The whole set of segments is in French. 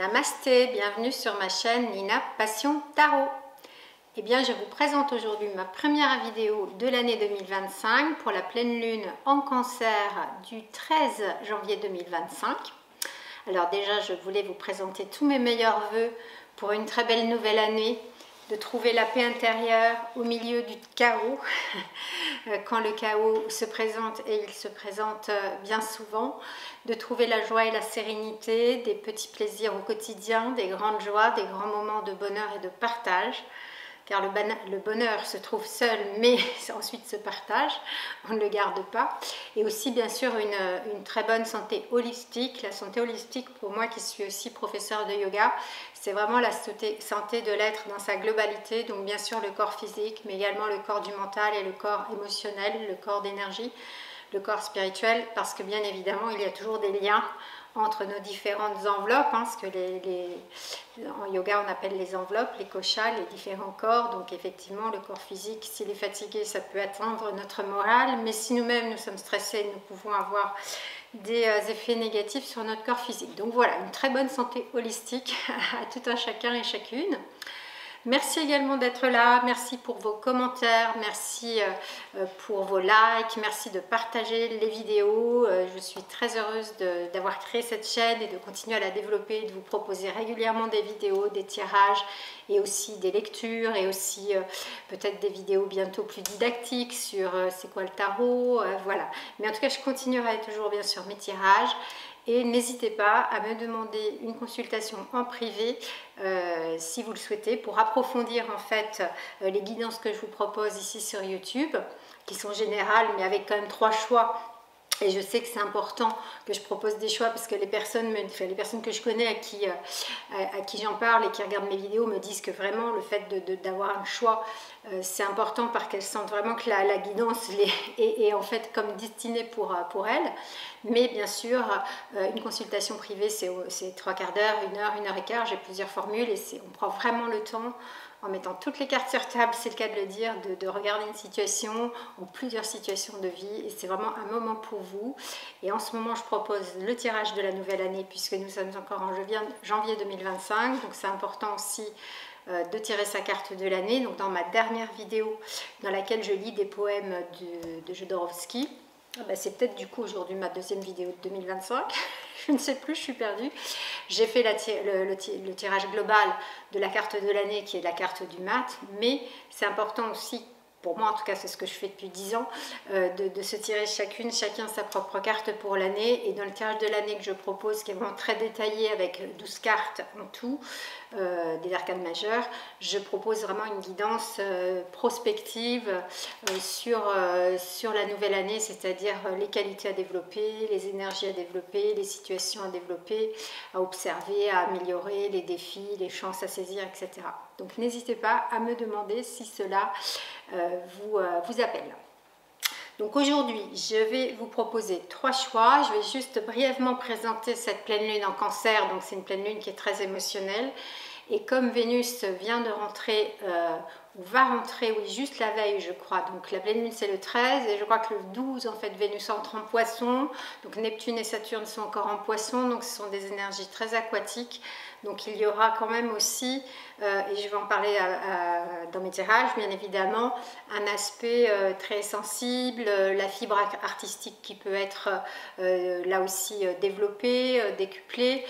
Namasté, bienvenue sur ma chaîne Nina Passion Tarot. Eh bien, je vous présente aujourd'hui ma première vidéo de l'année 2025 pour la pleine lune en Cancer du 13 janvier 2025. Alors déjà, je voulais vous présenter tous mes meilleurs vœux pour une très belle nouvelle année, de trouver la paix intérieure au milieu du chaos, quand le chaos se présente, et il se présente bien souvent, de trouver la joie et la sérénité, des petits plaisirs au quotidien, des grandes joies, des grands moments de bonheur et de partage, car le bonheur se trouve seul, mais ensuite se partage, on ne le garde pas. Et aussi, bien sûr, une très bonne santé holistique. La santé holistique, pour moi qui suis aussi professeure de yoga, c'est vraiment la santé de l'être dans sa globalité. Donc, bien sûr, le corps physique, mais également le corps du mental et le corps émotionnel, le corps d'énergie, le corps spirituel, parce que bien évidemment, il y a toujours des liens entre nos différentes enveloppes, ce que en yoga on appelle les enveloppes, les koshas, les différents corps. Donc effectivement, le corps physique, s'il est fatigué, ça peut atteindre notre morale, mais si nous-mêmes nous sommes stressés, nous pouvons avoir des effets négatifs sur notre corps physique. Donc voilà, une très bonne santé holistique à tout un chacun et chacune. Merci également d'être là, merci pour vos commentaires, merci pour vos likes, merci de partager les vidéos. Je suis très heureuse d'avoir créé cette chaîne et de continuer à la développer, de vous proposer régulièrement des vidéos, des tirages et aussi des lectures et aussi peut-être des vidéos bientôt plus didactiques sur c'est quoi le tarot, voilà. Mais en tout cas, je continuerai toujours bien sûr mes tirages. Et n'hésitez pas à me demander une consultation en privé si vous le souhaitez pour approfondir en fait les guidances que je vous propose ici sur YouTube, qui sont générales mais avec quand même 3 choix. Et je sais que c'est important que je propose des choix parce que les personnes que je connais à qui j'en parle et qui regardent mes vidéos me disent que vraiment le fait d'avoir un choix, c'est important parce qu'elles sentent vraiment que la guidance est en fait comme destinée pour elles. Mais bien sûr, une consultation privée, c'est 3 quarts d'heure, 1 heure et quart. J'ai plusieurs formules et on prend vraiment le temps en mettant toutes les cartes sur table, c'est le cas de le dire, de regarder une situation ou plusieurs situations de vie. Et c'est vraiment un moment pour vous. Et en ce moment, je propose le tirage de la nouvelle année puisque nous sommes encore en janvier 2025. Donc c'est important aussi de tirer sa carte de l'année. Donc dans ma dernière vidéo dans laquelle je lis des poèmes de Jodorowsky, c'est peut-être du coup aujourd'hui ma deuxième vidéo de 2025, je ne sais plus, je suis perdue. J'ai fait le tirage global de la carte de l'année qui est la carte du mat, mais c'est important aussi, pour moi en tout cas c'est ce que je fais depuis 10 ans, de se tirer chacun sa propre carte pour l'année. Et dans le tirage de l'année que je propose, qui est vraiment très détaillé avec 12 cartes en tout, des arcanes majeures, je propose vraiment une guidance prospective sur la nouvelle année, c'est-à-dire les qualités à développer, les énergies à développer, les situations à développer, à observer, à améliorer, les défis, les chances à saisir, etc. Donc n'hésitez pas à me demander si cela vous appelle. Donc aujourd'hui, je vais vous proposer 3 choix. Je vais juste brièvement présenter cette pleine lune en Cancer. Donc c'est une pleine lune qui est très émotionnelle. Et comme Vénus vient de rentrer, ou va rentrer, oui, juste la veille, je crois. Donc la pleine lune, c'est le 13. Et je crois que le 12, en fait, Vénus entre en Poisson. Donc Neptune et Saturne sont encore en Poisson. Donc ce sont des énergies très aquatiques. Donc il y aura quand même aussi, et je vais en parler dans mes tirages bien évidemment, un aspect très sensible, la fibre artistique qui peut être là aussi développée, décuplée,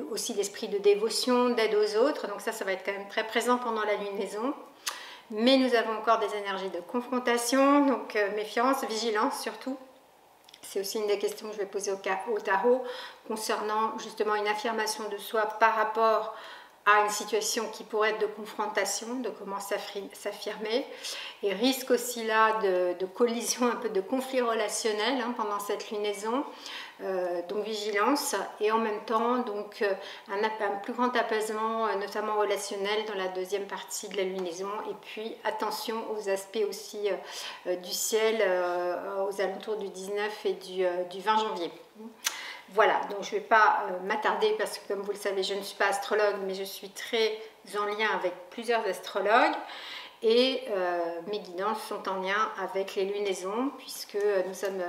aussi l'esprit de dévotion, d'aide aux autres. Donc ça va être quand même très présent pendant la lunaison. Mais nous avons encore des énergies de confrontation, donc méfiance, vigilance surtout. C'est aussi une des questions que je vais poser au tarot concernant justement une affirmation de soi par rapport à une situation qui pourrait être de confrontation, de comment s'affirmer, et risque aussi là de collision, un peu de conflit relationnel pendant cette lunaison. Donc vigilance, et en même temps donc un plus grand apaisement notamment relationnel dans la deuxième partie de la lunaison. Et puis attention aux aspects aussi du ciel aux alentours du 19 et du 20 janvier. Voilà, donc je ne vais pas m'attarder parce que comme vous le savez, je ne suis pas astrologue, mais je suis très en lien avec plusieurs astrologues. Et mes guidances sont en lien avec les lunaisons puisque nous sommes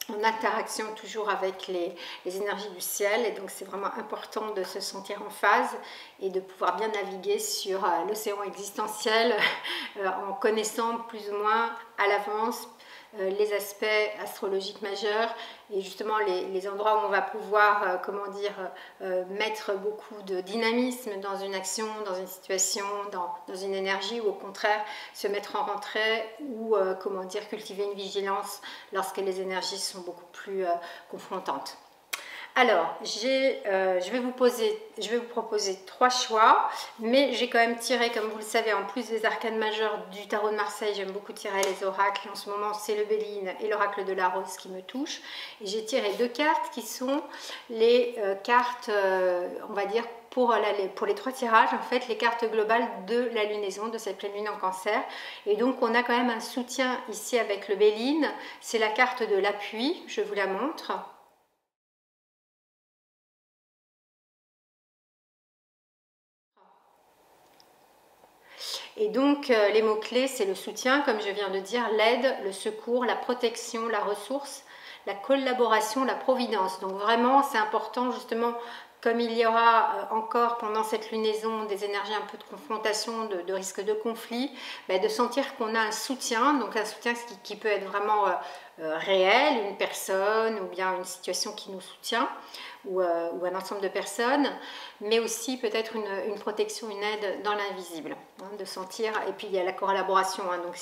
en interaction toujours avec les énergies du ciel, et donc c'est vraiment important de se sentir en phase et de pouvoir bien naviguer sur l'océan existentiel en connaissant plus ou moins à l'avance les aspects astrologiques majeurs et justement les endroits où on va pouvoir, comment dire, mettre beaucoup de dynamisme dans une action, dans une situation, dans une énergie, ou au contraire se mettre en retrait ou, comment dire, cultiver une vigilance lorsque les énergies sont beaucoup plus confrontantes. Alors, je vais vous proposer 3 choix, mais j'ai quand même tiré, comme vous le savez, en plus des arcanes majeures du tarot de Marseille, j'aime beaucoup tirer les oracles. En ce moment, c'est le Béline et l'oracle de la Rose qui me touchent. Et j'ai tiré 2 cartes qui sont les cartes, on va dire, pour les 3 tirages, en fait, les cartes globales de la lunaison, de cette pleine lune en Cancer. Et donc, on a quand même un soutien ici avec le Béline. C'est la carte de l'appui, je vous la montre. Et donc, les mots-clés, c'est le soutien, comme je viens de dire, l'aide, le secours, la protection, la ressource, la collaboration, la providence. Donc vraiment, c'est important justement, comme il y aura encore pendant cette lunaison des énergies un peu de confrontation, de risque de conflit, de sentir qu'on a un soutien, donc un soutien qui peut être vraiment réel, une personne ou bien une situation qui nous soutient, ou un ensemble de personnes, mais aussi peut-être une protection, une aide dans l'invisible, de sentir. Et puis il y a la collaboration, donc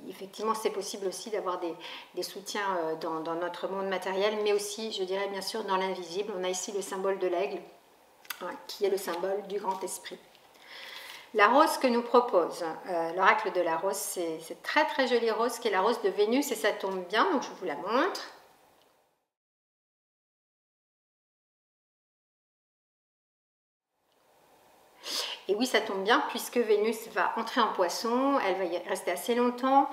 effectivement c'est possible aussi d'avoir des soutiens dans notre monde matériel, mais aussi, je dirais bien sûr, dans l'invisible. On a ici le symbole de l'aigle, qui est le symbole du grand esprit. La rose que nous propose l'oracle de la rose, c'est cette très très jolie rose qui est la rose de Vénus, et ça tombe bien, donc je vous la montre. Et oui, ça tombe bien puisque Vénus va entrer en Poisson, elle va y rester assez longtemps,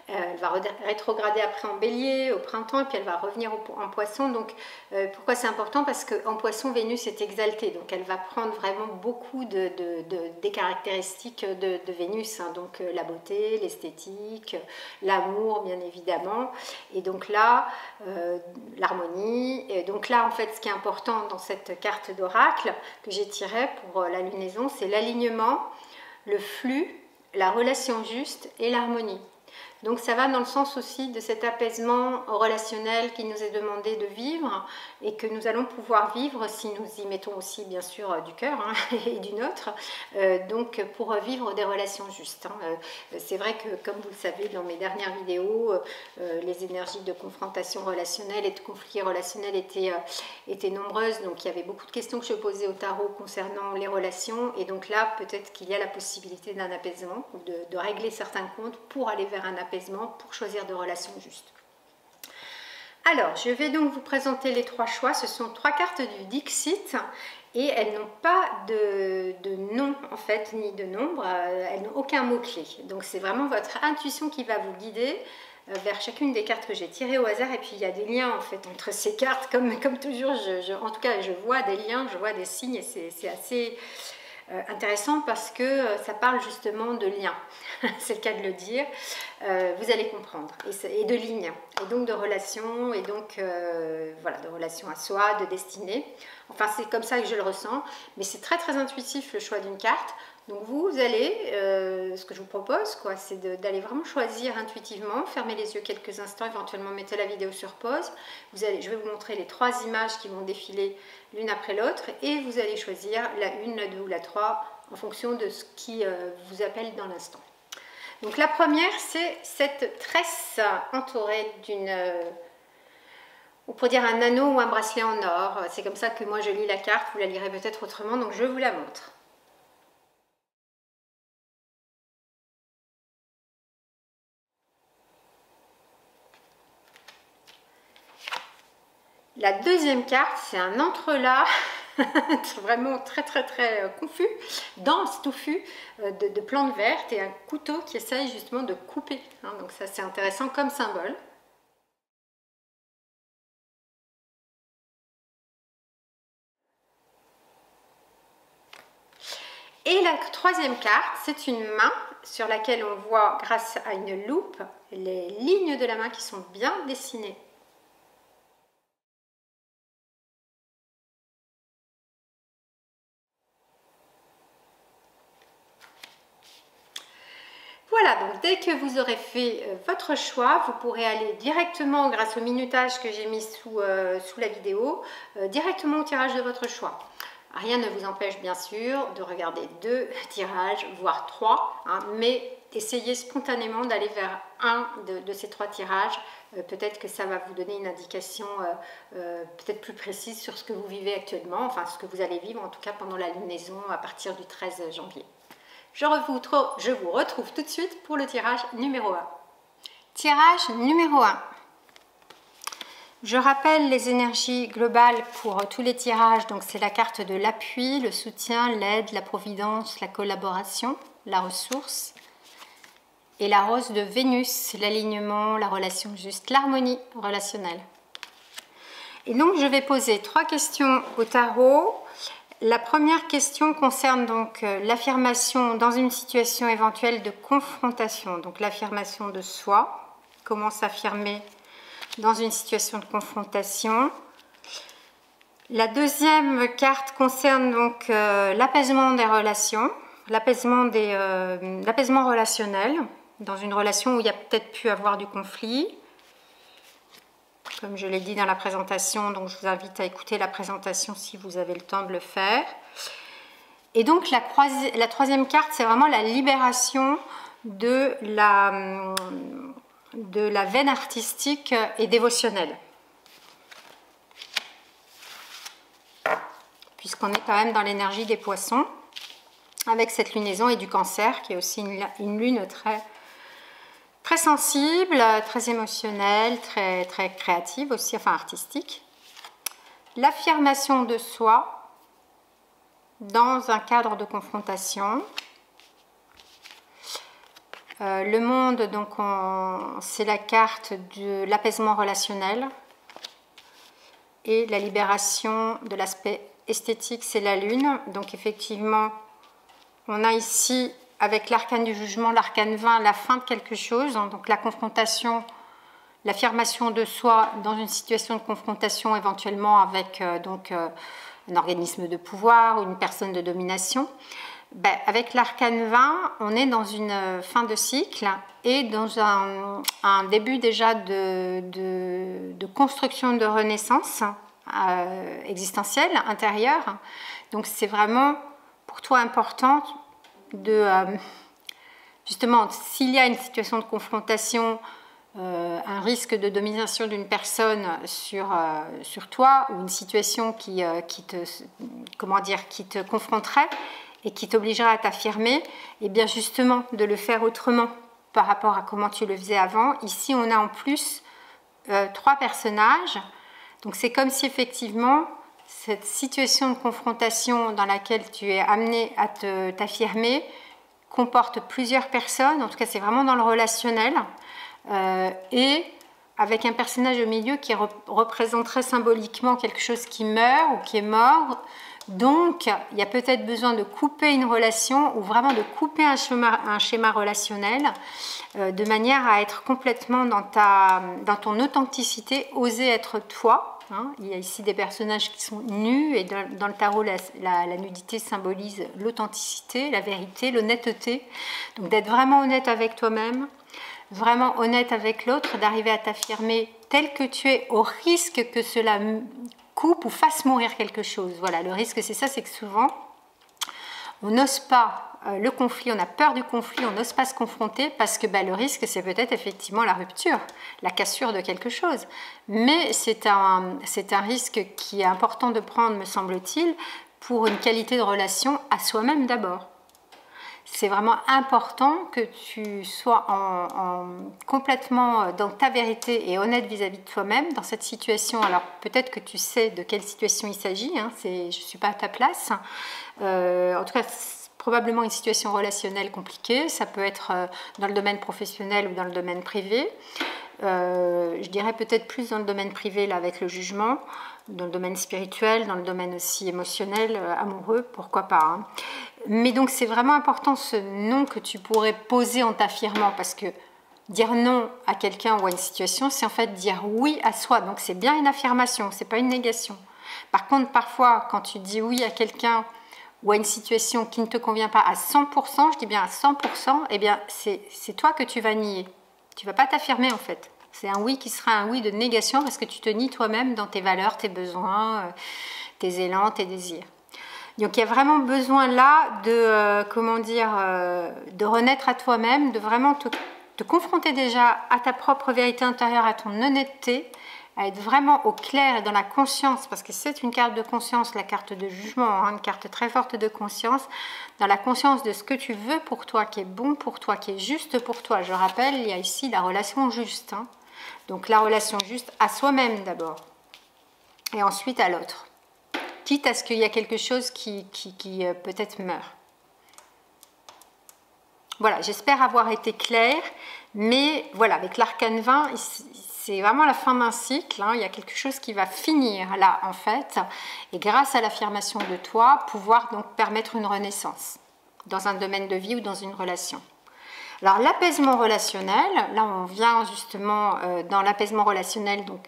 elle va rétrograder après en Bélier au printemps, et puis elle va revenir en Poisson. Donc pourquoi c'est important? Parce qu'en Poisson, Vénus est exaltée, donc elle va prendre vraiment beaucoup des caractéristiques de Vénus, donc la beauté, l'esthétique, l'amour bien évidemment, et donc là, l'harmonie. Et donc là, en fait, ce qui est important dans cette carte d'oracle que j'ai tirée pour la lunaison, c'est l'alignement, le flux, la relation juste et l'harmonie. Donc ça va dans le sens aussi de cet apaisement relationnel qui nous est demandé de vivre et que nous allons pouvoir vivre si nous y mettons aussi bien sûr du cœur et du nôtre, donc pour vivre des relations justes. C'est vrai que, comme vous le savez dans mes dernières vidéos, les énergies de confrontation relationnelle et de conflit relationnel étaient nombreuses, donc il y avait beaucoup de questions que je posais au tarot concernant les relations, et donc là peut-être qu'il y a la possibilité d'un apaisement ou de régler certains comptes pour aller vers un apaisement, pour choisir de relations justes. Alors, je vais donc vous présenter les 3 choix. Ce sont 3 cartes du Dixit et elles n'ont pas de nom en fait, ni de nombre. Elles n'ont aucun mot-clé. Donc c'est vraiment votre intuition qui va vous guider vers chacune des cartes que j'ai tirées au hasard. Et puis il y a des liens en fait entre ces cartes. Comme toujours, en tout cas je vois des liens, je vois des signes, et c'est assez intéressant parce que ça parle justement de liens, c'est le cas de le dire, vous allez comprendre, et de lignes, et donc de relations, et donc voilà, de relations à soi, de destinée. Enfin, c'est comme ça que je le ressens, mais c'est très très intuitif le choix d'une carte. Donc vous allez, ce que je vous propose, c'est d'aller vraiment choisir intuitivement, fermez les yeux quelques instants, éventuellement mettez la vidéo sur pause. Je vais vous montrer les 3 images qui vont défiler l'une après l'autre, et vous allez choisir la 1, la 2 ou la 3 en fonction de ce qui vous appelle dans l'instant. Donc la première, c'est cette tresse entourée d'une... on pourrait dire un anneau ou un bracelet en or. C'est comme ça que moi je lis la carte, vous la lirez peut-être autrement, donc je vous la montre. La deuxième carte, c'est un entrelac vraiment très très très confus, dense, touffu, de plantes vertes, et un couteau qui essaye justement de couper. Donc ça, c'est intéressant comme symbole. Et la troisième carte, c'est une main sur laquelle on voit, grâce à une loupe, les lignes de la main qui sont bien dessinées. voilà, donc dès que vous aurez fait votre choix, vous pourrez aller directement, grâce au minutage que j'ai mis sous la vidéo, directement au tirage de votre choix. Rien ne vous empêche bien sûr de regarder 2 tirages, voire 3, hein, mais essayez spontanément d'aller vers un de ces 3 tirages. Peut-être que ça va vous donner une indication peut-être plus précise sur ce que vous vivez actuellement, enfin ce que vous allez vivre en tout cas pendant la lunaison à partir du 13 janvier. Je vous retrouve tout de suite pour le tirage numéro 1. Tirage numéro 1. Je rappelle les énergies globales pour tous les tirages. Donc c'est la carte de l'appui, le soutien, l'aide, la providence, la collaboration, la ressource. Et la rose de Vénus, l'alignement, la relation juste, l'harmonie relationnelle. Et donc je vais poser 3 questions au tarot. La première question concerne donc l'affirmation dans une situation éventuelle de confrontation. Donc l'affirmation de soi, comment s'affirmer dans une situation de confrontation. La deuxième carte concerne donc l'apaisement des relations, l'apaisement relationnel, dans une relation où il y a peut-être pu avoir du conflit. Comme je l'ai dit dans la présentation, donc je vous invite à écouter la présentation si vous avez le temps de le faire. Et donc la troisième carte, c'est vraiment la libération de la veine artistique et dévotionnelle. Puisqu'on est quand même dans l'énergie des poissons, avec cette lunaison et du cancer, qui est aussi une lune très sensible, très émotionnelle, très créative aussi, enfin artistique. L'affirmation de soi dans un cadre de confrontation. Le monde, donc c'est la carte de l'apaisement relationnel et la libération de l'aspect esthétique, c'est la lune. Donc effectivement, on a ici avec l'arcane du jugement, l'arcane 20, la fin de quelque chose, hein, donc la confrontation, l'affirmation de soi dans une situation de confrontation éventuellement avec un organisme de pouvoir ou une personne de domination. Avec l'arcane 20, on est dans une fin de cycle et dans un début déjà de construction de renaissance existentielle, intérieure. Donc c'est vraiment pour toi important justement, s'il y a une situation de confrontation, un risque de domination d'une personne sur toi, ou une situation qui te confronterait et qui t'obligerait à t'affirmer, et bien justement de le faire autrement par rapport à comment tu le faisais avant. Ici, on a en plus 3 personnages. Donc c'est comme si effectivement cette situation de confrontation dans laquelle tu es amené à t'affirmer comporte plusieurs personnes, en tout cas c'est vraiment dans le relationnel, et avec un personnage au milieu qui représenterait symboliquement quelque chose qui meurt ou qui est mort. Donc il y a peut-être besoin de couper une relation ou vraiment de couper un schéma relationnel de manière à être complètement dans ton authenticité, oser être toi. Il y a ici des personnages qui sont nus et dans le tarot la nudité symbolise l'authenticité, la vérité, l'honnêteté. Donc d'être vraiment honnête avec toi-même, vraiment honnête avec l'autre, d'arriver à t'affirmer tel que tu es au risque que cela coupe ou fasse mourir quelque chose. Voilà, le risque c'est ça, c'est que souvent on n'ose pas le conflit, on a peur du conflit, on n'ose pas se confronter parce que le risque c'est peut-être effectivement la rupture, la cassure de quelque chose. Mais c'est un risque qui est important de prendre, me semble-t-il, pour une qualité de relation à soi-même d'abord. C'est vraiment important que tu sois complètement dans ta vérité et honnête vis-à-vis de toi-même dans cette situation. Alors peut-être que tu sais de quelle situation il s'agit, je ne suis pas à ta place. En tout cas, c'est probablement une situation relationnelle compliquée. Ça peut être dans le domaine professionnel ou dans le domaine privé. Je dirais peut-être plus dans le domaine privé là, avec le jugement, dans le domaine spirituel, dans le domaine aussi émotionnel, amoureux, pourquoi pas. Mais donc c'est vraiment important ce non que tu pourrais poser en t'affirmant, parce que dire non à quelqu'un ou à une situation, c'est en fait dire oui à soi. Donc c'est bien une affirmation, c'est pas une négation. Par contre, parfois, quand tu dis oui à quelqu'un ou à une situation qui ne te convient pas à 100%, je dis bien à 100%, eh bien c'est toi que tu vas nier. Tu ne vas pas t'affirmer en fait. C'est un oui qui sera un oui de négation parce que tu te nies toi-même dans tes valeurs, tes besoins, tes élans, tes désirs. Donc il y a vraiment besoin là de, de renaître à toi-même, de vraiment te confronter déjà à ta propre vérité intérieure, à ton honnêteté, à être vraiment au clair et dans la conscience, parce que c'est une carte de conscience, la carte de jugement, hein, une carte très forte de conscience, dans la conscience de ce que tu veux pour toi, qui est bon pour toi, qui est juste pour toi. Je rappelle, il y a ici la relation juste, hein. Donc la relation juste à soi-même d'abord, et ensuite à l'autre, quitte à ce qu'il y a quelque chose qui peut-être meurt. Voilà, j'espère avoir été claire, mais voilà, avec l'arcane 20, c'est vraiment la fin d'un cycle, hein. Il y a quelque chose qui va finir là en fait, et grâce à l'affirmation de toi, pouvoir donc permettre une renaissance dans un domaine de vie ou dans une relation. Alors l'apaisement relationnel, là on vient justement dans l'apaisement relationnel, donc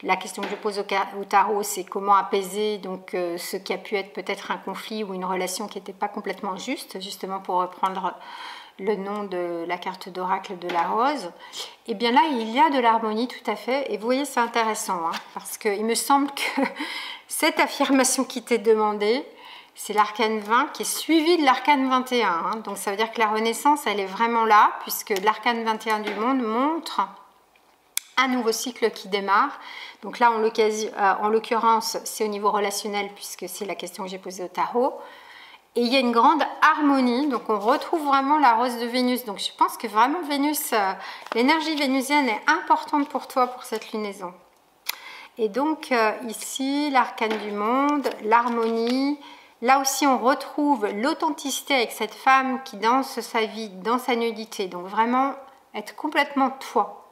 la question que je pose au tarot, c'est comment apaiser donc ce qui a pu être peut-être un conflit ou une relation qui n'était pas complètement juste, justement pour reprendre le nom de la carte d'oracle de la rose. Et bien là il y a de l'harmonie tout à fait, et vous voyez c'est intéressant, hein, parce qu'il me semble que cette affirmation qui t'est demandée, c'est l'arcane 20 qui est suivi de l'arcane 21. Hein. Donc ça veut dire que la renaissance, elle est vraiment là, puisque l'arcane 21 du monde montre un nouveau cycle qui démarre. Donc là, en l'occurrence, c'est au niveau relationnel, puisque c'est la question que j'ai posée au tarot. Et il y a une grande harmonie, donc on retrouve vraiment la rose de Vénus. Donc je pense que vraiment Vénus, l'énergie vénusienne est importante pour toi pour cette lunaison. Et donc ici, l'arcane du monde, l'harmonie. Là aussi, on retrouve l'authenticité avec cette femme qui danse sa vie dans sa nudité. Donc vraiment, être complètement toi.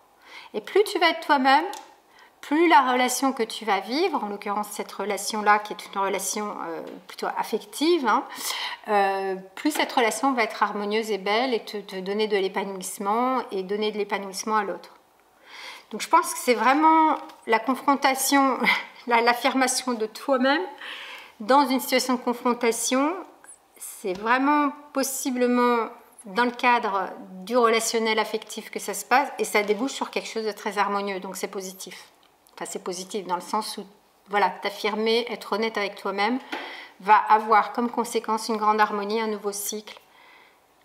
Et plus tu vas être toi-même, plus la relation que tu vas vivre, en l'occurrence cette relation-là, qui est une relation plutôt affective, hein, plus cette relation va être harmonieuse et belle et te donner de l'épanouissement et donner de l'épanouissement à l'autre. Donc je pense que c'est vraiment la confrontation, l'affirmation de toi-même. Dans une situation de confrontation, c'est vraiment possiblement dans le cadre du relationnel affectif que ça se passe et ça débouche sur quelque chose de très harmonieux, donc c'est positif. Enfin, c'est positif dans le sens où, voilà, t'affirmer, être honnête avec toi-même, va avoir comme conséquence une grande harmonie, un nouveau cycle.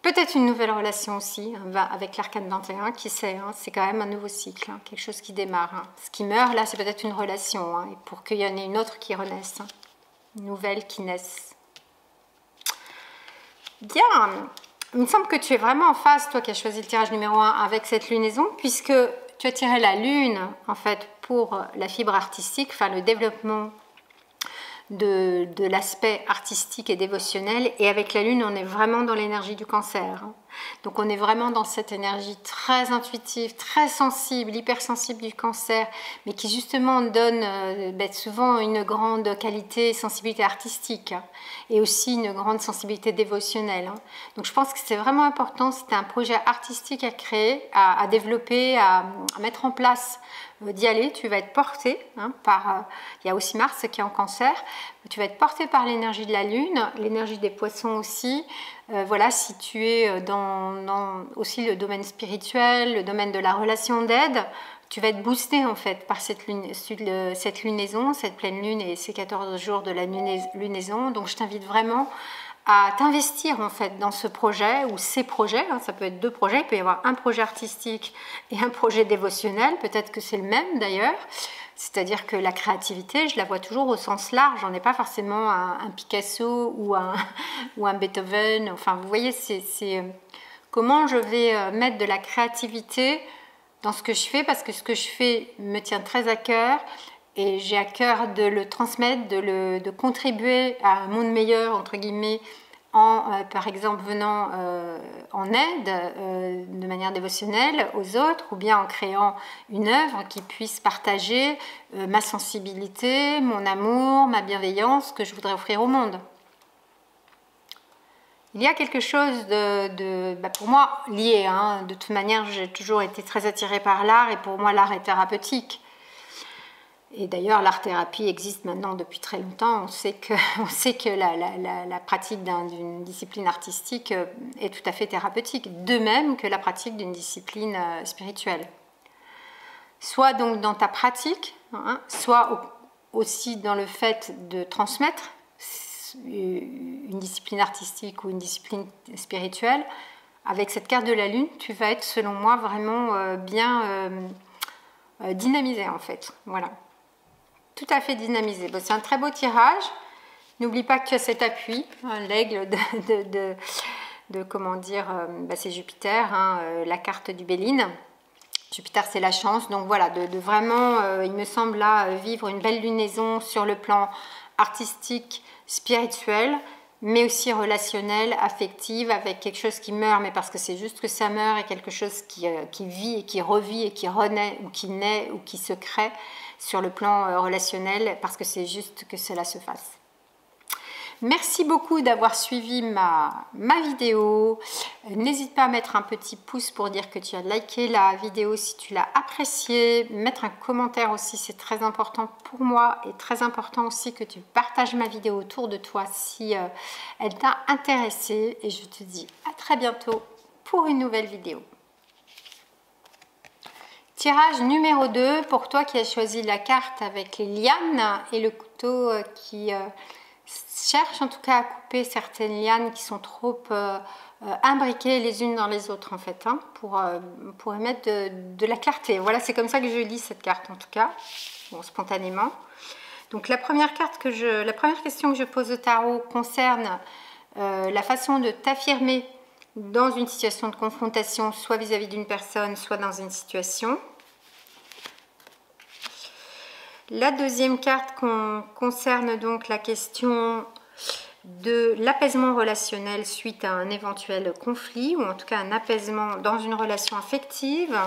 Peut-être une nouvelle relation aussi, hein, avec l'arcane 21, qui sait, hein, c'est quand même un nouveau cycle, hein, quelque chose qui démarre. Hein. Ce qui meurt là, c'est peut-être une relation, hein, et pour qu'il y en ait une autre qui renaisse. Hein. Nouvelles qui naissent. Bien, il me semble que tu es vraiment en phase, toi qui as choisi le tirage numéro 1 avec cette lunaison, puisque tu as tiré la lune en fait pour la fibre artistique, enfin le développement de l'aspect artistique et dévotionnel, et avec la lune on est vraiment dans l'énergie du cancer, hein. Donc on est vraiment dans cette énergie très intuitive, très sensible, hypersensible du cancer, mais qui justement donne souvent une grande qualité et sensibilité artistique, hein, et aussi une grande sensibilité dévotionnelle, hein. Donc je pense que c'est vraiment important, c'est un projet artistique à créer, à développer, à mettre en place, d'y aller, tu vas être porté, hein, par, il y a aussi Mars qui est en cancer, tu vas être porté par l'énergie de la lune, l'énergie des poissons aussi, voilà, si tu es dans aussi le domaine spirituel, le domaine de la relation d'aide, tu vas être boosté en fait par cette lunaison, cette pleine lune et ces 14 jours de la lunaison, donc je t'invite vraiment à t'investir en fait dans ce projet ou ces projets, hein, ça peut être deux projets, il peut y avoir un projet artistique et un projet dévotionnel, peut-être que c'est le même d'ailleurs, c'est-à-dire que la créativité, je la vois toujours au sens large, on n'est pas forcément un Picasso ou un Beethoven, enfin vous voyez, c'est comment je vais mettre de la créativité dans ce que je fais, parce que ce que je fais me tient très à cœur, et j'ai à cœur de le transmettre, de contribuer à un monde meilleur, entre guillemets, par exemple venant en aide de manière dévotionnelle aux autres, ou bien en créant une œuvre qui puisse partager ma sensibilité, mon amour, ma bienveillance que je voudrais offrir au monde. Il y a quelque chose pour moi lié, hein. De toute manière j'ai toujours été très attirée par l'art, et pour moi l'art est thérapeutique. Et d'ailleurs, l'art-thérapie existe maintenant depuis très longtemps. On sait que la pratique d'une discipline artistique est tout à fait thérapeutique, de même que la pratique d'une discipline spirituelle. Soit donc dans ta pratique, hein, soit aussi dans le fait de transmettre une discipline artistique ou une discipline spirituelle. Avec cette carte de la Lune, tu vas être, selon moi, vraiment bien dynamisé en fait. Voilà. Tout à fait dynamisé. Bon, c'est un très beau tirage. N'oublie pas que tu as cet appui, hein, l'aigle de comment dire, c'est Jupiter, hein, la carte du Béline. Jupiter, c'est la chance. Donc voilà, de vraiment, il me semble là, vivre une belle lunaison sur le plan artistique, spirituel, mais aussi relationnel, affective, avec quelque chose qui meurt, mais parce que c'est juste que ça meurt, et quelque chose qui vit et qui revit et qui renaît, ou qui naît, ou qui se crée sur le plan relationnel, parce que c'est juste que cela se fasse. Merci beaucoup d'avoir suivi ma vidéo. N'hésite pas à mettre un petit pouce pour dire que tu as liké la vidéo si tu l'as appréciée. Mettre un commentaire aussi, c'est très important pour moi, et très important aussi que tu partages ma vidéo autour de toi si elle t'a intéressée. Et je te dis à très bientôt pour une nouvelle vidéo. Tirage numéro 2 pour toi qui as choisi la carte avec les lianes et le couteau qui cherche en tout cas à couper certaines lianes qui sont trop imbriquées les unes dans les autres en fait, hein, pour émettre de la clarté. Voilà, c'est comme ça que je lis cette carte en tout cas, bon, spontanément. Donc la première question que je pose au tarot concerne la façon de t'affirmer dans une situation de confrontation, soit vis-à-vis d'une personne, soit dans une situation. La deuxième carte concerne donc la question de l'apaisement relationnel suite à un éventuel conflit, ou en tout cas un apaisement dans une relation affective.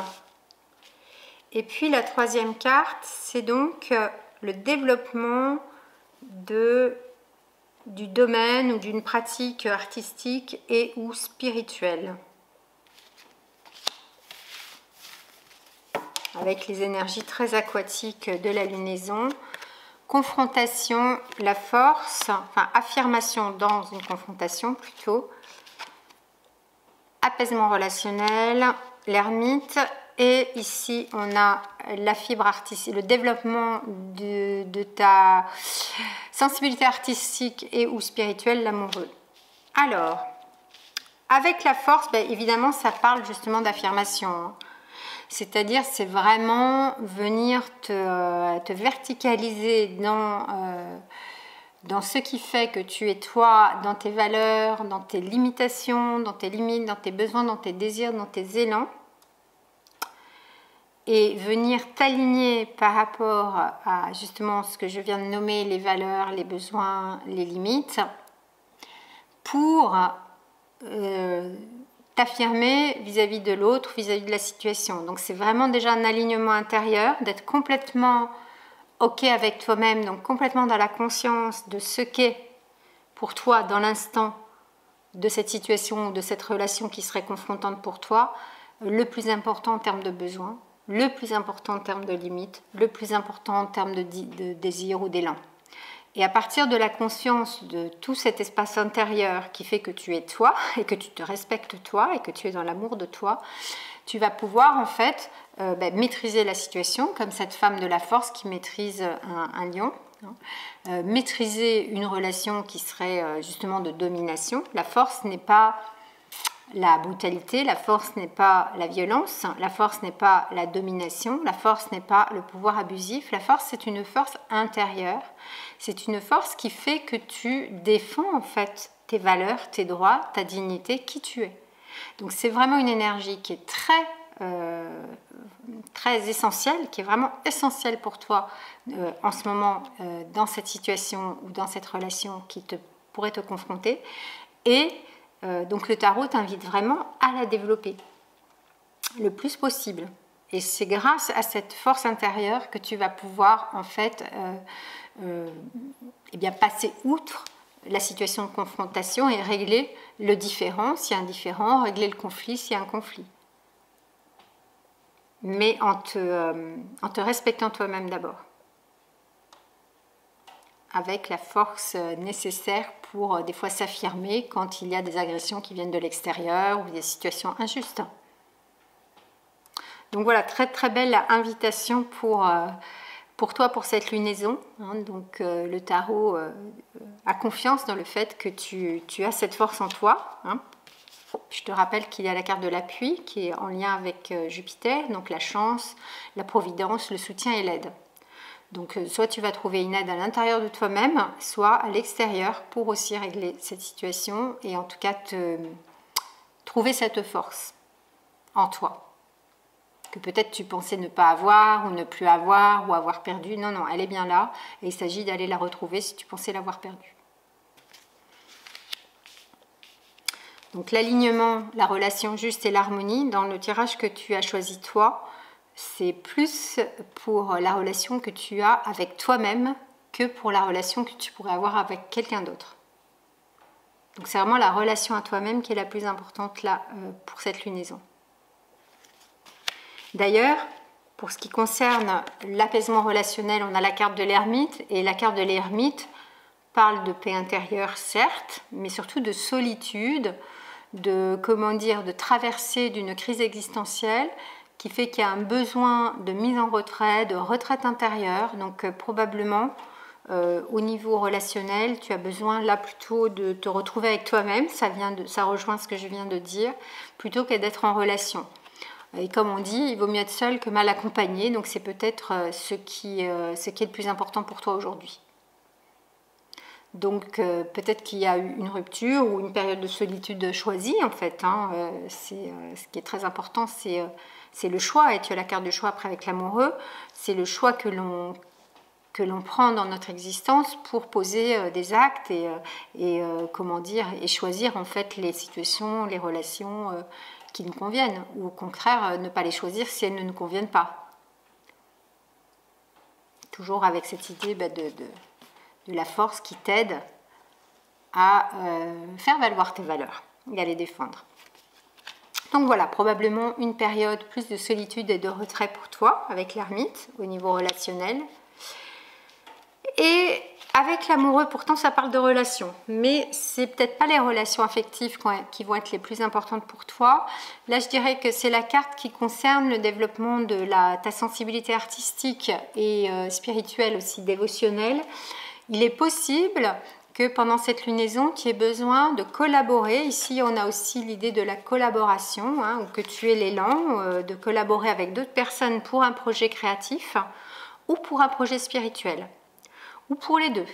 Et puis la troisième carte, c'est donc le développement du domaine ou d'une pratique artistique et ou spirituelle. Avec les énergies très aquatiques de la lunaison. Confrontation, la force, enfin affirmation dans une confrontation plutôt. Apaisement relationnel, l'ermite. Et ici, on a la fibre artistique, le développement de ta sensibilité artistique et ou spirituelle, l'amoureux. Alors, avec la force, évidemment, ça parle justement d'affirmation, hein. C'est-à-dire, c'est vraiment venir te verticaliser dans ce qui fait que tu es toi, dans tes valeurs, dans tes limitations, dans tes limites, dans tes besoins, dans tes désirs, dans tes élans. Et venir t'aligner par rapport à justement ce que je viens de nommer, les valeurs, les besoins, les limites, pour t'affirmer vis-à-vis de l'autre, vis-à-vis de la situation. Donc c'est vraiment déjà un alignement intérieur, d'être complètement OK avec toi-même, donc complètement dans la conscience de ce qu'est pour toi dans l'instant de cette situation ou de cette relation qui serait confrontante pour toi, le plus important en termes de besoins, le plus important en termes de limites, le plus important en termes de désir ou d'élan. Et à partir de la conscience de tout cet espace intérieur qui fait que tu es toi et que tu te respectes toi et que tu es dans l'amour de toi, tu vas pouvoir en fait maîtriser la situation comme cette femme de la force qui maîtrise un lion, hein. Maîtriser une relation qui serait justement de domination. La force n'est pas la brutalité, la force n'est pas la violence, la force n'est pas la domination, la force n'est pas le pouvoir abusif. La force, c'est une force intérieure. C'est une force qui fait que tu défends en fait tes valeurs, tes droits, ta dignité, qui tu es. Donc c'est vraiment une énergie qui est très essentielle, qui est vraiment essentielle pour toi en ce moment dans cette situation ou dans cette relation qui pourrait te confronter. Et donc le tarot t'invite vraiment à la développer le plus possible. Et c'est grâce à cette force intérieure que tu vas pouvoir en fait passer outre la situation de confrontation et régler le différend s'il y a un différend, régler le conflit s'il y a un conflit. Mais en te respectant toi-même d'abord. avec la force nécessaire pour des fois s'affirmer quand il y a des agressions qui viennent de l'extérieur ou des situations injustes. Donc voilà, très très belle invitation pour toi pour cette lunaison. Donc le tarot a confiance dans le fait que tu as cette force en toi. Je te rappelle qu'il y a la carte de l'appui qui est en lien avec Jupiter, donc la chance, la providence, le soutien et l'aide. Donc soit tu vas trouver une aide à l'intérieur de toi-même, soit à l'extérieur pour aussi régler cette situation et en tout cas trouver cette force en toi. Que peut-être tu pensais ne pas avoir ou ne plus avoir ou avoir perdu. Non, non, elle est bien là et il s'agit d'aller la retrouver si tu pensais l'avoir perdue. Donc l'alignement, la relation juste et l'harmonie, dans le tirage que tu as choisi toi, c'est plus pour la relation que tu as avec toi-même que pour la relation que tu pourrais avoir avec quelqu'un d'autre. Donc c'est vraiment la relation à toi-même qui est la plus importante là pour cette lunaison. D'ailleurs, pour ce qui concerne l'apaisement relationnel, on a la carte de l'ermite et la carte de l'ermite parle de paix intérieure certes, mais surtout de solitude, de traversée d'une crise existentielle qui fait qu'il y a un besoin de mise en retrait, de retraite intérieure. Donc probablement au niveau relationnel, tu as besoin là plutôt de te retrouver avec toi-même, ça rejoint ce que je viens de dire, plutôt que d'être en relation. Et comme on dit, il vaut mieux être seul que mal accompagné, donc c'est peut-être ce qui est le plus important pour toi aujourd'hui. Donc peut-être qu'il y a eu une rupture ou une période de solitude choisie en fait. Ce qui est très important, c'est le choix, et tu as la carte du choix après avec l'amoureux. C'est le choix que l'on prend dans notre existence pour poser des actes et choisir en fait les situations, les relations qui nous conviennent, ou au contraire ne pas les choisir si elles ne nous conviennent pas. Toujours avec cette idée de la force qui t'aide à faire valoir tes valeurs et à les défendre. Donc voilà, probablement une période plus de solitude et de retrait pour toi avec l'ermite au niveau relationnel. Et avec l'amoureux, pourtant ça parle de relations, mais c'est peut-être pas les relations affectives qui vont être les plus importantes pour toi. Là je dirais que c'est la carte qui concerne le développement de ta sensibilité artistique et spirituelle aussi, dévotionnelle. Il est possible que pendant cette lunaison, tu aies besoin de collaborer. Ici, on a aussi l'idée de la collaboration, ou que tu aies l'élan de collaborer avec d'autres personnes pour un projet créatif ou pour un projet spirituel, ou pour les deux.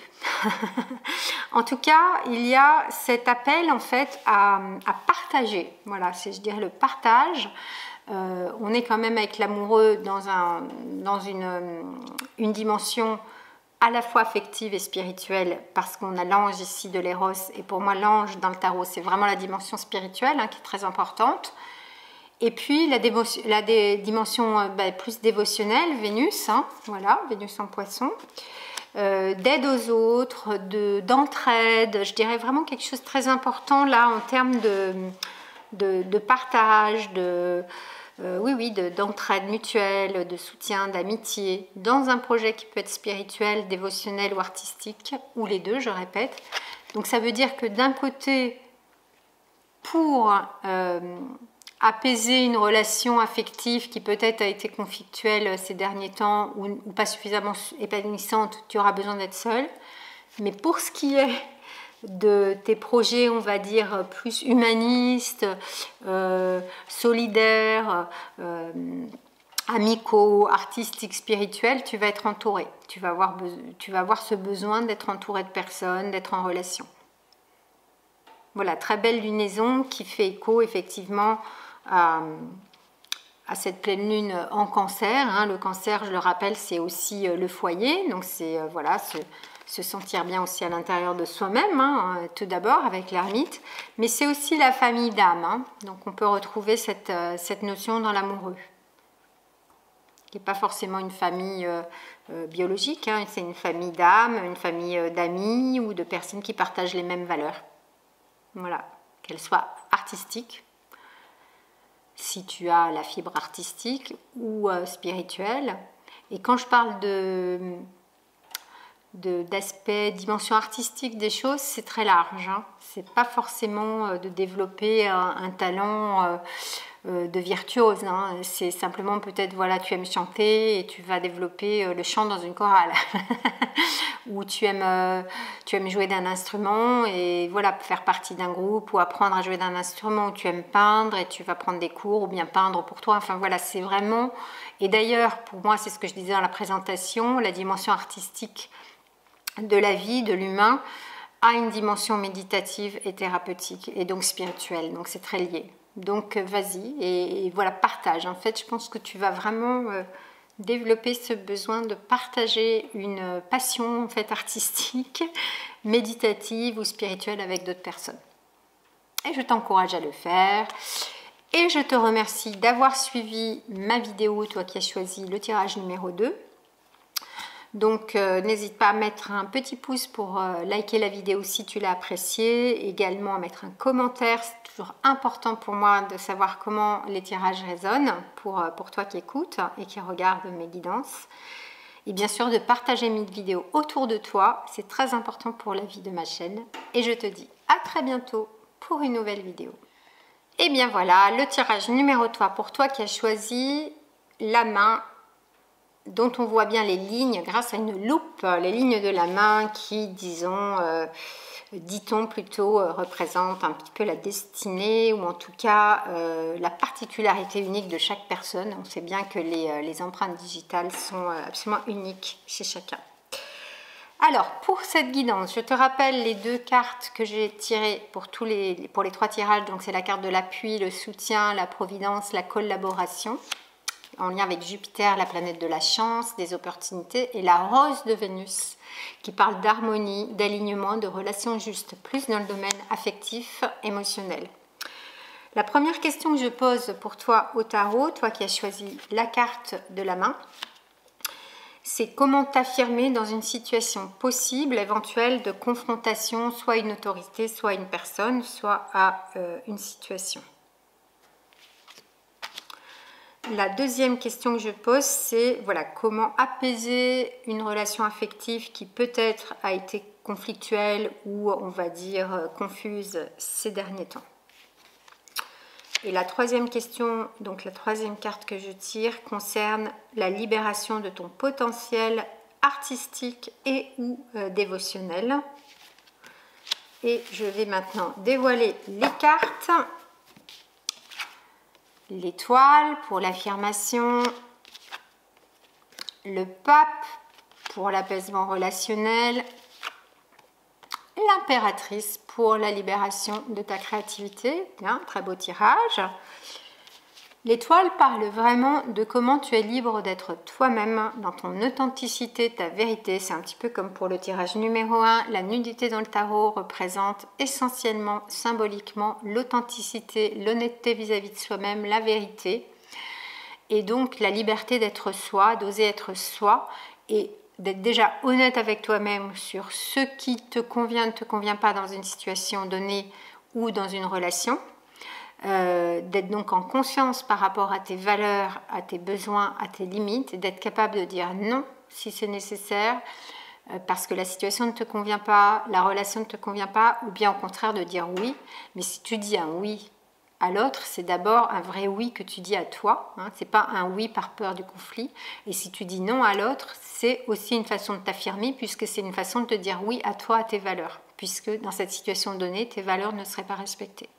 En tout cas, il y a cet appel en fait à partager. Voilà, c'est je dirais le partage. On est quand même avec l'amoureux dans une dimension à la fois affective et spirituelle, parce qu'on a l'ange ici de l'éros, et pour moi l'ange dans le tarot c'est vraiment la dimension spirituelle qui est très importante, et puis la dimension plus dévotionnelle, Vénus, voilà, Vénus en poisson, d'aide aux autres, d'entraide, je dirais vraiment quelque chose de très important là en termes de partage, d'entraide mutuelle, de soutien, d'amitié, dans un projet qui peut être spirituel, dévotionnel ou artistique, ou les deux, je répète. Donc ça veut dire que d'un côté, pour apaiser une relation affective qui peut-être a été conflictuelle ces derniers temps ou pas suffisamment épanouissante, tu auras besoin d'être seul. Mais pour ce qui est de tes projets, on va dire, plus humanistes, solidaires, amicaux, artistiques, spirituels, tu vas être entouré. Tu vas avoir ce besoin d'être entouré de personnes, d'être en relation. Voilà, très belle lunaison qui fait écho effectivement à cette pleine lune en cancer. Le cancer, je le rappelle, c'est aussi le foyer, donc c'est se sentir bien aussi à l'intérieur de soi-même, tout d'abord avec l'ermite, mais c'est aussi la famille d'âme, donc on peut retrouver cette notion dans l'amoureux, qui n'est pas forcément une famille biologique, c'est une famille d'âme, une famille d'amis ou de personnes qui partagent les mêmes valeurs. Voilà, qu'elles soient artistiques, si tu as la fibre artistique, ou spirituelle. Et quand je parle d'aspect, dimension artistique des choses, c'est très large. Hein. C'est pas forcément de développer un talent de virtuose. Hein. C'est simplement peut-être, voilà, tu aimes chanter et tu vas développer le chant dans une chorale. Ou tu aimes jouer d'un instrument et voilà, faire partie d'un groupe, ou apprendre à jouer d'un instrument, ou tu aimes peindre et tu vas prendre des cours ou bien peindre pour toi. Enfin voilà, c'est vraiment... Et d'ailleurs, pour moi, c'est ce que je disais dans la présentation, la dimension artistique de la vie, de l'humain, a une dimension méditative et thérapeutique et donc spirituelle, donc c'est très lié. Donc vas-y et voilà, partage. En fait, je pense que tu vas vraiment développer ce besoin de partager une passion en fait artistique, méditative ou spirituelle avec d'autres personnes. Et je t'encourage à le faire. Et je te remercie d'avoir suivi ma vidéo, toi qui as choisi le tirage numéro 2. Donc n'hésite pas à mettre un petit pouce pour liker la vidéo si tu l'as appréciée, également à mettre un commentaire, c'est toujours important pour moi de savoir comment les tirages résonnent pour toi qui écoutes et qui regarde mes guidances. Et bien sûr de partager mes vidéos autour de toi, c'est très important pour la vie de ma chaîne. Et je te dis à très bientôt pour une nouvelle vidéo. Et bien voilà, le tirage numéro 3 pour toi qui as choisi la main dont on voit bien les lignes grâce à une loupe, les lignes de la main qui, disons, dit-on plutôt, représentent un petit peu la destinée ou en tout cas la particularité unique de chaque personne. On sait bien que les empreintes digitales sont absolument uniques chez chacun. Alors, pour cette guidance, je te rappelle les 2 cartes que j'ai tirées pour les 3 tirages. Donc, c'est la carte de l'appui, le soutien, la providence, la collaboration, en lien avec Jupiter, la planète de la chance, des opportunités, et la rose de Vénus, qui parle d'harmonie, d'alignement, de relations justes, plus dans le domaine affectif, émotionnel. La première question que je pose pour toi au tarot, toi qui as choisi la carte de la main, c'est comment t'affirmer dans une situation possible, éventuelle, de confrontation, soit à une autorité, soit à une personne, soit à une situation. La deuxième question que je pose, c'est voilà, comment apaiser une relation affective qui peut-être a été conflictuelle ou on va dire confuse ces derniers temps. Et la troisième question, donc la troisième carte que je tire, concerne la libération de ton potentiel artistique et ou dévotionnel. Et je vais maintenant dévoiler les cartes. L'étoile pour l'affirmation, le pape pour l'apaisement relationnel, l'impératrice pour la libération de ta créativité. Bien, très beau tirage. L'étoile parle vraiment de comment tu es libre d'être toi-même dans ton authenticité, ta vérité. C'est un petit peu comme pour le tirage numéro 1. La nudité dans le tarot représente essentiellement, symboliquement, l'authenticité, l'honnêteté vis-à-vis de soi-même, la vérité. Et donc la liberté d'être soi, d'oser être soi et d'être déjà honnête avec toi-même sur ce qui te convient, ne te convient pas dans une situation donnée ou dans une relation. D'être donc en conscience par rapport à tes valeurs, à tes besoins, à tes limites, d'être capable de dire non si c'est nécessaire, parce que la situation ne te convient pas, la relation ne te convient pas, ou bien au contraire de dire oui. Mais si tu dis un oui à l'autre, c'est d'abord un vrai oui que tu dis à toi, hein, c'est pas un oui par peur du conflit. Et si tu dis non à l'autre, c'est aussi une façon de t'affirmer, puisque c'est une façon de te dire oui à toi, à tes valeurs, puisque dans cette situation donnée, tes valeurs ne seraient pas respectées.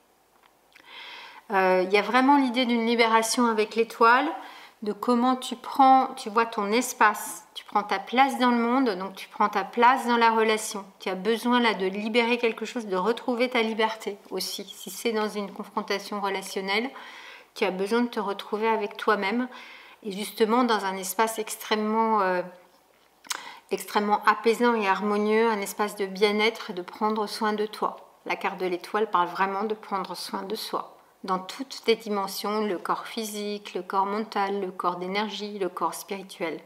Il y a vraiment l'idée d'une libération avec l'étoile, de comment tu vois ton espace, tu prends ta place dans le monde, donc tu prends ta place dans la relation. Tu as besoin là de libérer quelque chose, de retrouver ta liberté aussi. Si c'est dans une confrontation relationnelle, tu as besoin de te retrouver avec toi-même et justement dans un espace extrêmement apaisant et harmonieux, un espace de bien-être et de prendre soin de toi. La carte de l'étoile parle vraiment de prendre soin de soi. Dans toutes tes dimensions, le corps physique, le corps mental, le corps d'énergie, le corps spirituel.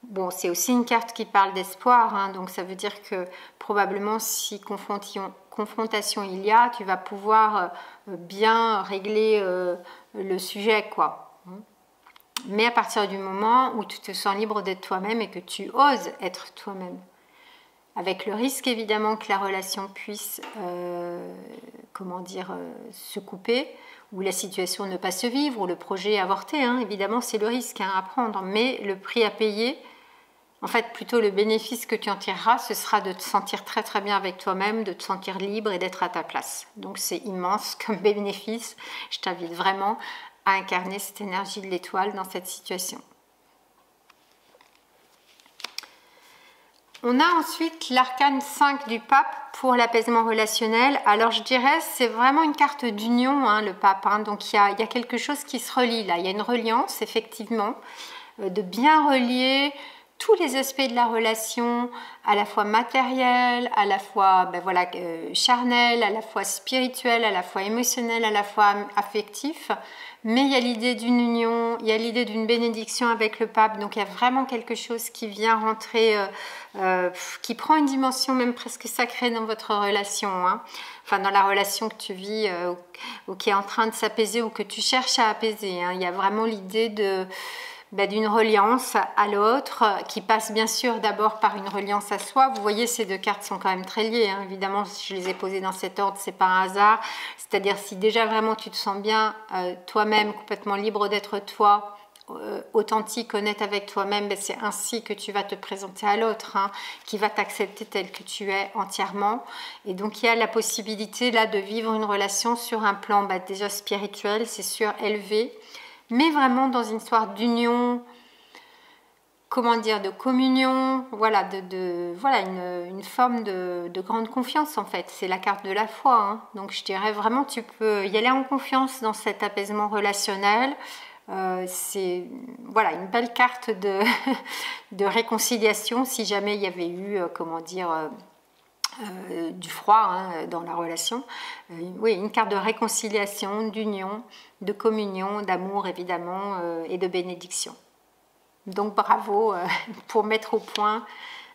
Bon, c'est aussi une carte qui parle d'espoir, hein, donc ça veut dire que probablement si confrontation il y a, tu vas pouvoir bien régler le sujet, quoi. mais à partir du moment où tu te sens libre d'être toi-même et que tu oses être toi-même. Avec le risque évidemment que la relation puisse, se couper, ou la situation ne pas se vivre, ou le projet avorter, hein. Évidemment c'est le risque à prendre, mais le prix à payer, en fait plutôt le bénéfice que tu en tireras, ce sera de te sentir très très bien avec toi-même, de te sentir libre et d'être à ta place. Donc c'est immense comme bénéfice, je t'invite vraiment à incarner cette énergie de l'étoile dans cette situation. On a ensuite l'arcane 5 du pape pour l'apaisement relationnel. Alors je dirais c'est vraiment une carte d'union, hein, le pape. Hein. Donc il y a quelque chose qui se relie là. Il y a une reliance effectivement, de bien relier tous les aspects de la relation, à la fois matérielle, à la fois charnel, à la fois spirituel, à la fois émotionnel, à la fois affectif. Mais il y a l'idée d'une union, il y a l'idée d'une bénédiction avec le pape. Donc il y a vraiment quelque chose qui vient rentrer, qui prend une dimension même presque sacrée dans votre relation. Hein. Enfin, dans la relation que tu vis ou qui est en train de s'apaiser ou que tu cherches à apaiser. Hein. Il y a vraiment l'idée d'une reliance à l'autre qui passe bien sûr d'abord par une reliance à soi. Vous voyez, ces deux cartes sont quand même très liées. Hein. Évidemment, si je les ai posées dans cet ordre, c'est pas un hasard. C'est-à-dire si déjà vraiment tu te sens bien toi-même, complètement libre d'être toi, authentique, honnête avec toi-même, ben c'est ainsi que tu vas te présenter à l'autre, hein, qui va t'accepter tel que tu es entièrement. Et donc il y a la possibilité là de vivre une relation sur un plan déjà spirituel, c'est sûr, élevé, mais vraiment dans une histoire d'union, comment dire, de communion, voilà, une forme de grande confiance en fait. C'est la carte de la foi, hein. Donc je dirais vraiment tu peux y aller en confiance dans cet apaisement relationnel. C'est voilà, une belle carte de réconciliation si jamais il y avait eu, du froid, hein, dans la relation. Oui, une carte de réconciliation, d'union, de communion, d'amour évidemment, et de bénédiction. Donc bravo pour mettre au point,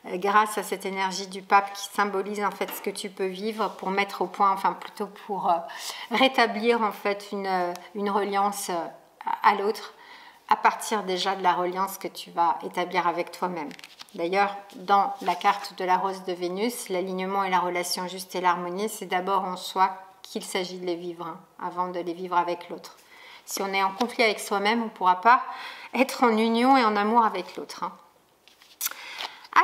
grâce à cette énergie du pape qui symbolise en fait ce que tu peux vivre, pour mettre au point, enfin plutôt pour rétablir en fait une reliance à l'autre, à partir déjà de la reliance que tu vas établir avec toi-même. D'ailleurs, dans la carte de la rose de Vénus, l'alignement et la relation juste et l'harmonie, c'est d'abord en soi qu'il s'agit de les vivre, hein, avant de les vivre avec l'autre. Si on est en conflit avec soi-même, on ne pourra pas être en union et en amour avec l'autre. Hein.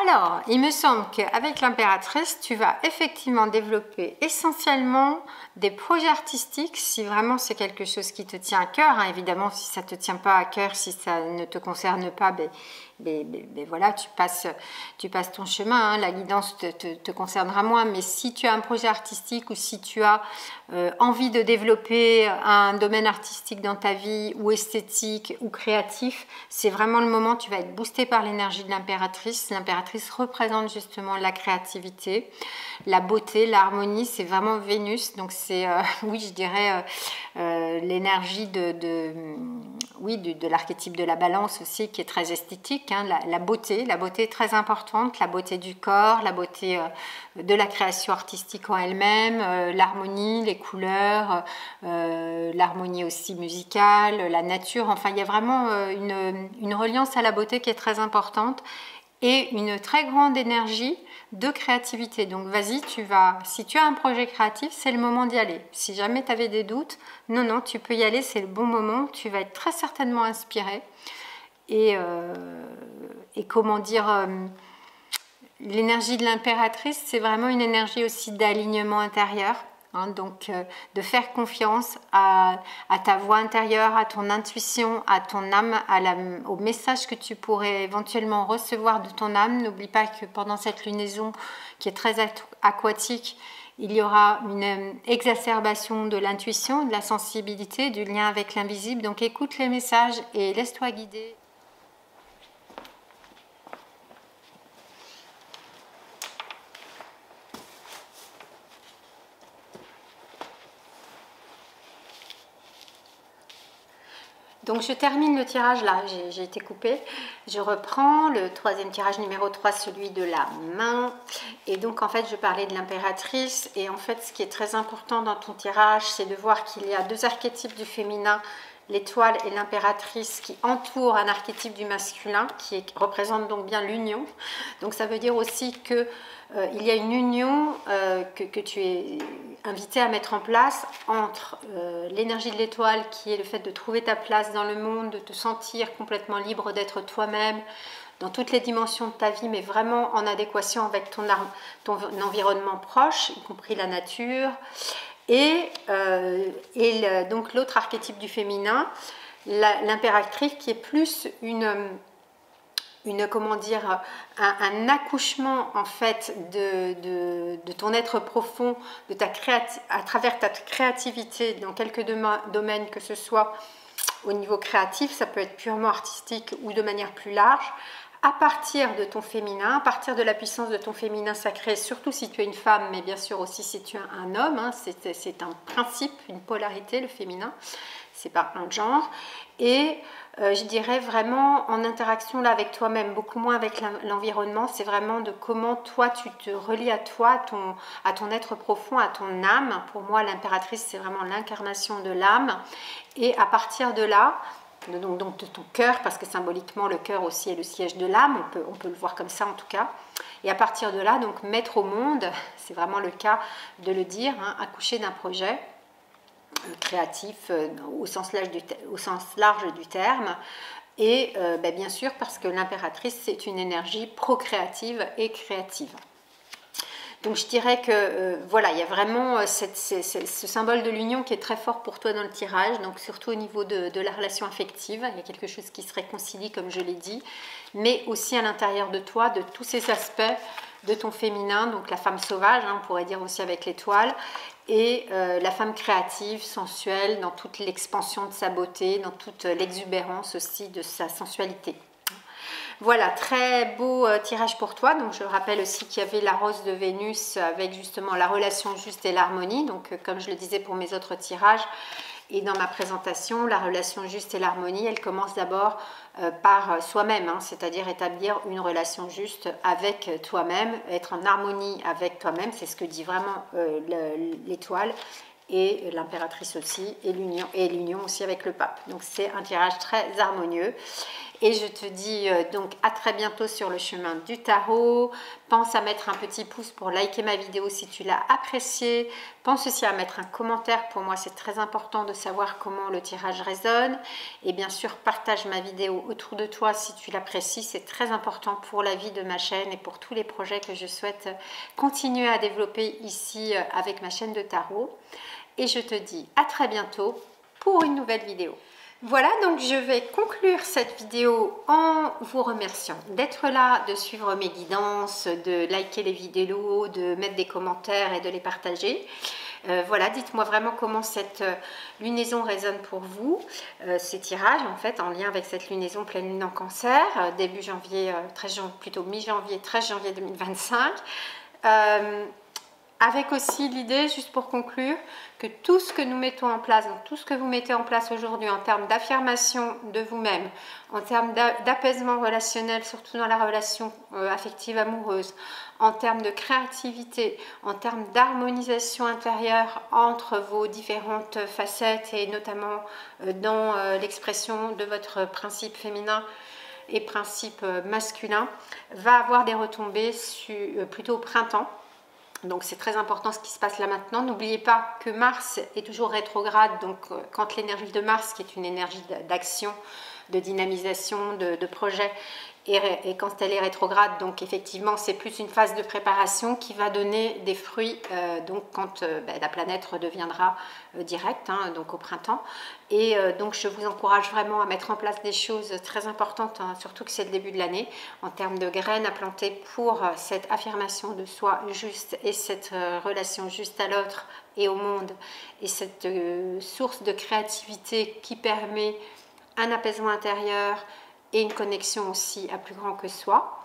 Alors, il me semble qu'avec l'impératrice, tu vas effectivement développer essentiellement des projets artistiques, si vraiment c'est quelque chose qui te tient à cœur. Hein. Évidemment, si ça ne te tient pas à cœur, si ça ne te concerne pas, voilà, tu passes ton chemin. Hein. La guidance te concernera moins. Mais si tu as un projet artistique ou si tu as envie de développer un domaine artistique dans ta vie, ou esthétique, ou créatif, c'est vraiment le moment. Tu vas être boosté par l'énergie de l'impératrice. L'impératrice représente justement la créativité, la beauté, l'harmonie. C'est vraiment Vénus. Donc c'est, oui, je dirais, l'énergie de l'archétype de la balance aussi, qui est très esthétique. Hein, la beauté est très importante, la beauté du corps, la beauté de la création artistique en elle-même, l'harmonie, les couleurs, l'harmonie aussi musicale, la nature. Enfin, il y a vraiment une reliance à la beauté qui est très importante et une très grande énergie de créativité. Donc vas-y, si tu as un projet créatif, c'est le moment d'y aller. Si jamais tu avais des doutes, non, tu peux y aller, c'est le bon moment. Tu vas être très certainement inspiré. Et comment dire, l'énergie de l'impératrice, c'est vraiment une énergie aussi d'alignement intérieur. Hein, donc de faire confiance à ta voix intérieure, à ton intuition, à ton âme, au message que tu pourrais éventuellement recevoir de ton âme. N'oublie pas que pendant cette lunaison qui est très aquatique, il y aura une exacerbation de l'intuition, de la sensibilité, du lien avec l'invisible. Donc écoute les messages et laisse-toi guider. Donc je termine le tirage là, j'ai été coupée. Je reprends le troisième tirage numéro 3, celui de la main. Et donc en fait je parlais de l'impératrice. Et en fait ce qui est très important dans ton tirage, c'est de voir qu'il y a deux archétypes du féminin. l'étoile et l'impératrice qui entourent un archétype du masculin qui représente donc bien l'union. Donc ça veut dire aussi que il y a une union que tu es invité à mettre en place entre l'énergie de l'étoile qui est le fait de trouver ta place dans le monde, de te sentir complètement libre d'être toi-même dans toutes les dimensions de ta vie, mais vraiment en adéquation avec ton environnement proche, y compris la nature. Donc l'autre archétype du féminin, l'impératrice, qui est plus comment dire, un accouchement en fait de ton être profond, à travers ta créativité dans quelques domaines, que ce soit au niveau créatif, ça peut être purement artistique ou de manière plus large, à partir de ton féminin, à partir de la puissance de ton féminin sacré, surtout si tu es une femme, mais bien sûr aussi si tu es un homme, hein, c'est un principe, une polarité, le féminin, c'est pas un genre, et je dirais vraiment en interaction là avec toi-même, beaucoup moins avec l'environnement, c'est vraiment de comment toi tu te relies à toi, à ton être profond, à ton âme. Pour moi l'impératrice c'est vraiment l'incarnation de l'âme, et à partir de là, donc de ton cœur, parce que symboliquement le cœur aussi est le siège de l'âme, on peut le voir comme ça en tout cas, et à partir de là donc mettre au monde, c'est vraiment le cas de le dire, hein, accoucher d'un projet créatif au sens large du terme, et bien sûr parce que l'impératrice c'est une énergie procréative et créative. Donc je dirais que voilà, il y a vraiment ce symbole de l'union qui est très fort pour toi dans le tirage, donc surtout au niveau de la relation affective, il y a quelque chose qui se réconcilie comme je l'ai dit, mais aussi à l'intérieur de toi, de tous ces aspects de ton féminin, donc la femme sauvage, hein, on pourrait dire aussi avec l'étoile, et la femme créative, sensuelle, dans toute l'expansion de sa beauté, dans toute l'exubérance aussi de sa sensualité. Voilà, très beau tirage pour toi. Donc je rappelle aussi qu'il y avait la rose de Vénus avec justement la relation juste et l'harmonie. Donc comme je le disais pour mes autres tirages et dans ma présentation, la relation juste et l'harmonie, elle commence d'abord par soi-même, hein, c'est-à-dire établir une relation juste avec toi-même, être en harmonie avec toi-même, c'est ce que dit vraiment l'étoile, et l'impératrice aussi, et l'union aussi avec le pape. Donc c'est un tirage très harmonieux. Et je te dis donc à très bientôt sur le chemin du tarot. Pense à mettre un petit pouce pour liker ma vidéo si tu l'as appréciée. Pense aussi à mettre un commentaire. Pour moi, c'est très important de savoir comment le tirage résonne. Et bien sûr, partage ma vidéo autour de toi si tu l'apprécies. C'est très important pour la vie de ma chaîne et pour tous les projets que je souhaite continuer à développer ici avec ma chaîne de tarot. Et je te dis à très bientôt pour une nouvelle vidéo. Voilà, donc je vais conclure cette vidéo en vous remerciant d'être là, de suivre mes guidances, de liker les vidéos, de mettre des commentaires et de les partager. Voilà, dites-moi vraiment comment cette lunaison résonne pour vous, ces tirages en fait en lien avec cette lunaison pleine lune en cancer, début janvier, plutôt mi-janvier, 13 janvier 2025. Avec aussi l'idée, juste pour conclure, que tout ce que nous mettons en place, donc tout ce que vous mettez en place aujourd'hui en termes d'affirmation de vous-même, en termes d'apaisement relationnel, surtout dans la relation affective amoureuse, en termes de créativité, en termes d'harmonisation intérieure entre vos différentes facettes et notamment dans l'expression de votre principe féminin et principe masculin, va avoir des retombées plutôt au printemps. Donc c'est très important ce qui se passe là maintenant. N'oubliez pas que Mars est toujours rétrograde, donc quand l'énergie de Mars, qui est une énergie d'action, de dynamisation, de projet, et quand elle est rétrograde, donc effectivement c'est plus une phase de préparation qui va donner des fruits donc quand la planète redeviendra directe, hein, donc au printemps. Et donc je vous encourage vraiment à mettre en place des choses très importantes, hein, surtout que c'est le début de l'année, en termes de graines à planter pour cette affirmation de soi juste et cette relation juste à l'autre et au monde, et cette source de créativité qui permet un apaisement intérieur et une connexion aussi à plus grand que soi.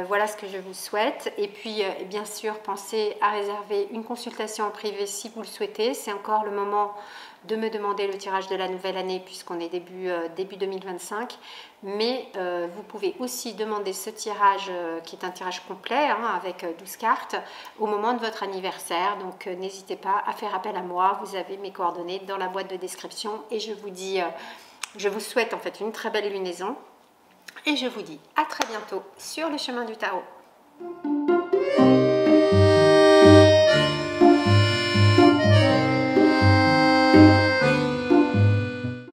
Voilà ce que je vous souhaite. Et puis, bien sûr, pensez à réserver une consultation en privé si vous le souhaitez. C'est encore le moment de me demander le tirage de la nouvelle année puisqu'on est début 2025. Mais vous pouvez aussi demander ce tirage qui est un tirage complet avec 12 cartes au moment de votre anniversaire. Donc n'hésitez pas à faire appel à moi. Vous avez mes coordonnées dans la boîte de description et je vous souhaite en fait une très belle lunaison. Et je vous dis à très bientôt sur le chemin du tarot.